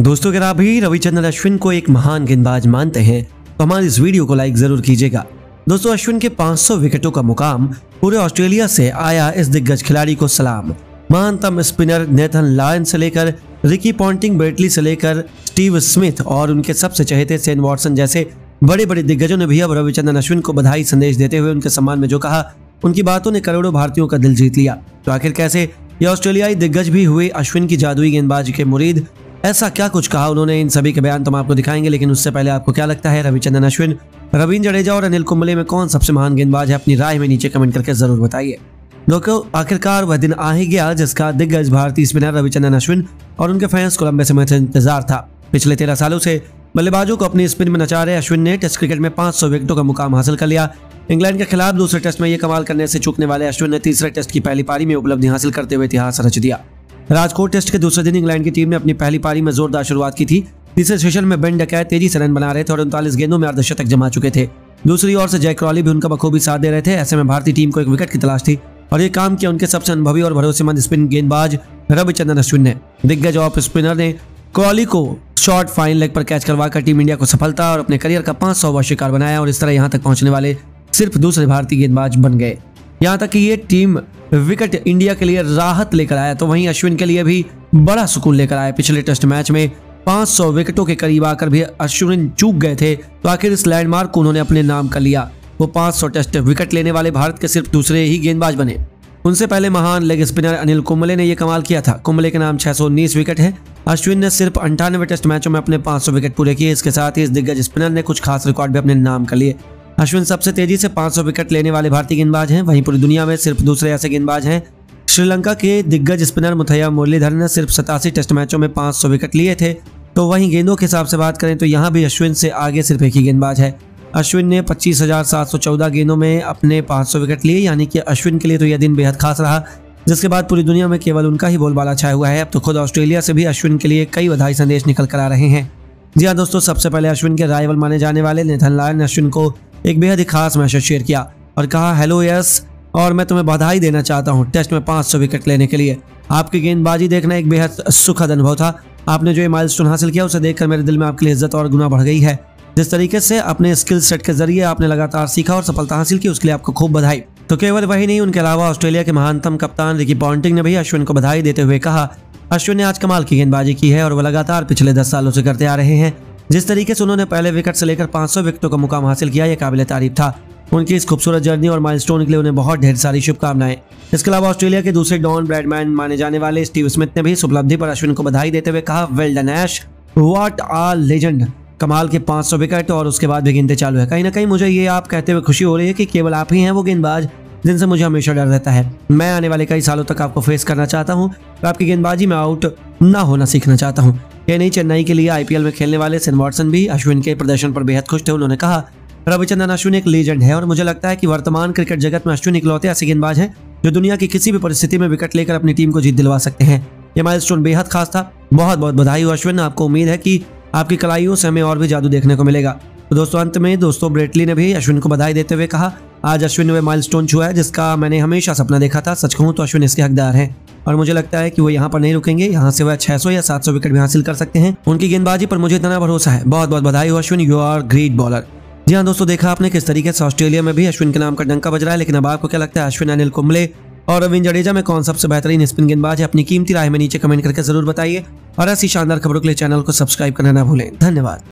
दोस्तों अगर आप भी रविचंद्रन अश्विन को एक महान गेंदबाज मानते हैं तो हमारी इस वीडियो को लाइक जरूर कीजिएगा। दोस्तों अश्विन के 500 विकेटों का मुकाम पूरे ऑस्ट्रेलिया से आया इस दिग्गज खिलाड़ी को सलाम। महानतम स्पिनर नेथन लायन से लेकर रिकी पॉन्टिंग बेटली से लेकर स्टीव स्मिथ और उनके सबसे चहेते शेन वॉटसन जैसे बड़े बड़े दिग्गजों ने भी अब रविचंद्रन अश्विन को बधाई संदेश देते हुए उनके सम्मान में जो कहा, उनकी बातों ने करोड़ों भारतीयों का दिल जीत लिया। तो आखिर कैसे ये ऑस्ट्रेलियाई दिग्गज भी हुए अश्विन की जादुई गेंदबाजी के मुरीद, ऐसा क्या कुछ कहा उन्होंने, इन सभी के बयान तो हम आपको दिखाएंगे। लेकिन उससे पहले आपको क्या लगता है रविचंद्रन अश्विन, रवींद्र जडेजा और अनिल कुंबले में कौन सबसे महान गेंदबाज है? अपनी राय में नीचे कमेंट करके जरूर बताइए। दोस्तों आखिरकार वह दिन आ ही गया जिसका दिग्गज भारतीय स्पिनर रविचंद्रन अश्विन और उनके फैंस को लंबे समय से इंतजार था। पिछले 13 सालों से बल्लेबाजों को अपनी स्पिन में नचा रहे अश्विन ने टेस्ट क्रिकेट में 500 विकेटों का मुकाम हासिल कर लिया। इंग्लैंड के खिलाफ दूसरे टेस्ट में ये कमाल करने से चूकने वाले अश्विन ने तीसरे टेस्ट की पहली पारी में उपलब्धि हासिल करते हुए इतिहास रच दिया। राजकोट टेस्ट के दूसरे दिन इंग्लैंड की टीम ने अपनी पहली पारी में जोरदार शुरुआत की थी। तीसरे सेशन में बेन डकैत तेजी से रन बना रहे थे और 39 गेंदों में अर्धशतक जमा चुके थे। दूसरी ओर से जैक क्रॉली भी उनका बखूबी साथ दे रहे थे। ऐसे में भारतीय टीम को एक विकेट की तलाश थी और ये काम किया उनके सबसे अनुभवी और भरोसेमंद स्पिन गेंदबाज रविचंद्रन अश्विन ने। दिग्गज ऑफ स्पिनर ने क्रॉली को शॉर्ट फाइन लेग पर कैच करवाकर टीम इंडिया को सफलता और अपने करियर का 500वां शिकार बनाया और इस तरह यहां तक पहुंचने वाले सिर्फ दूसरे भारतीय गेंदबाज बन गए। यहां तक कि ये टीम विकेट इंडिया के लिए राहत लेकर आया तो वहीं अश्विन के लिए भी बड़ा सुकून लेकर आया। पिछले टेस्ट मैच में 500 विकेटों के करीब आकर भी अश्विन चूक गए थे तो आखिर इस लैंडमार्क को उन्होंने अपने नाम कर लिया। वो 500 टेस्ट विकेट लेने वाले भारत के सिर्फ दूसरे ही गेंदबाज बने। उनसे पहले महान लेग स्पिनर अनिल कुंबले ने यह कमाल किया था। कुंबले के नाम 619 विकेट है। अश्विन ने सिर्फ 98 टेस्ट मैचों में अपने 500 विकेट पूरे किए। इसके साथ ही इस दिग्गज स्पिनर ने कुछ खास रिकॉर्ड भी अपने नाम कर लिए। अश्विन सबसे तेजी से 500 विकेट लेने वाले भारतीय गेंदबाज हैं। वहीं पूरी दुनिया में सिर्फ दूसरे ऐसे गेंदबाज हैं। श्रीलंका के दिग्गज स्पिनर मुथैया मुरलीधरन ने सिर्फ 87 टेस्ट मैचों में 500 विकेट लिए थे। तो वहीं गेंदों के हिसाब से बात करें तो यहाँ भी अश्विन से आगे सिर्फ एक ही गेंदबाज है। अश्विन ने 25,714 गेंदों में अपने 500 विकेट लिए, यानी कि अश्विन के लिए तो यह दिन बेहद खास रहा, जिसके बाद पूरी दुनिया में केवल उनका ही बोलबाला छाया हुआ है। अब तो खुद ऑस्ट्रेलिया से भी अश्विन के लिए कई बधाई संदेश निकल कर आ रहे हैं। जी हाँ दोस्तों, सबसे पहले अश्विन के राइवल माने जाने वाले नेथन लायन ने अश्विन को एक बेहद ही खास मैसेज शेयर किया और कहा, हेलो यस, और मैं तुम्हें बधाई देना चाहता हूं टेस्ट में 500 विकेट लेने के लिए। आपकी गेंदबाजी देखना एक बेहद सुखद अनुभव था। आपने जो ये माइलस्टोन हासिल किया उसे देखकर मेरे दिल में आपके लिए इज्जत और गुना बढ़ गई है। जिस तरीके से अपने स्किल सेट के जरिए आपने लगातार सीखा और सफलता हासिल की उसके लिए आपको खूब बधाई। तो केवल वही नहीं, उनके अलावा ऑस्ट्रेलिया के महानतम कप्तान रिकी पॉन्टिंग ने भी अश्विन को बधाई देते हुए कहा, अश्विन ने आज कमाल की गेंदबाजी की है और वह लगातार पिछले 10 सालों से करते आ रहे हैं। जिस तरीके से उन्होंने पहले विकेट से लेकर 500 विकेटों का मुकाम हासिल किया, यह काबिल तारीफ था। उनकी इस खूबसूरत जर्नी और माइलस्टोन के लिए उन्हें बहुत ढेर सारी शुभकामनाएं। इसके अलावा ऑस्ट्रेलिया के दूसरे डॉन ब्रैडमैन माने जाने वाले स्टीव स्मिथ ने भी इस उपलब्धि पर अश्विन को बधाई देते हुए कहा, well done Ash, what a legend. कमाल के 500 विकेट और उसके बाद भी गिनते चालू है। कहीं ना कहीं मुझे ये आप कहते हुए खुशी हो रही है कि केवल आप ही हैं वो गेंदबाज जिनसे मुझे हमेशा डर रहता है। मैं आने वाले कई सालों तक आपको फेस करना चाहता हूं और आपकी गेंदबाजी में आउट ना होना सीखना चाहता हूं। ये नहीं, चेन्नई के लिए आईपीएल में खेलने वाले शेन वॉटसन भी अश्विन के प्रदर्शन पर बेहद खुश थे। उन्होंने कहा, रविचंद्रन अश्विन एक लीजेंड है और मुझे लगता है कि वर्तमान क्रिकेट जगत में अश्विन इकलौते ऐसे गेंदबाज हैं जो दुनिया की किसी भी परिस्थिति में विकेट लेकर अपनी टीम को जीत दिलवा सकते हैं। यह माइलस्टोन बेहद खास था। बहुत बहुत बधाई हो अश्विन। आपको उम्मीद है कि आपकी कलाइयों से हमें और भी जादू देखने को मिलेगा। तो दोस्तों अंत में बेटली ने भी अश्विन को बधाई देते हुए कहा, आज अश्विन ने वह माइलस्टोन छुआ है जिसका मैंने हमेशा सपना देखा था। सच कहूं तो अश्विन इसके हकदार हैं और मुझे लगता है कि वो यहाँ पर नहीं रुकेंगे। यहाँ से वह 600 या 700 विकेट भी हासिल कर सकते हैं। उनकी गेंदबाजी पर मुझे इतना भरोसा है। बहुत बहुत बधाई हो Ashwin, you are great bowler. जी हाँ दोस्तों, देखा आपने किस तरीके से ऑस्ट्रेलिया में भी अश्विन के नाम का डंका बज रहा है। लेकिन अब आपको क्या लगता है, अश्विन, अनिल कुंबले और रवींद्र जडेजा में कौन सबसे बेहतरीन स्पिन गेंदबाज है? अपनी कीमती राय में नीचे कमेंट करके जरूर बताइए और ऐसी शानदार खबरों के लिए चैनल को सब्सक्राइब करना ना भूलें। धन्यवाद।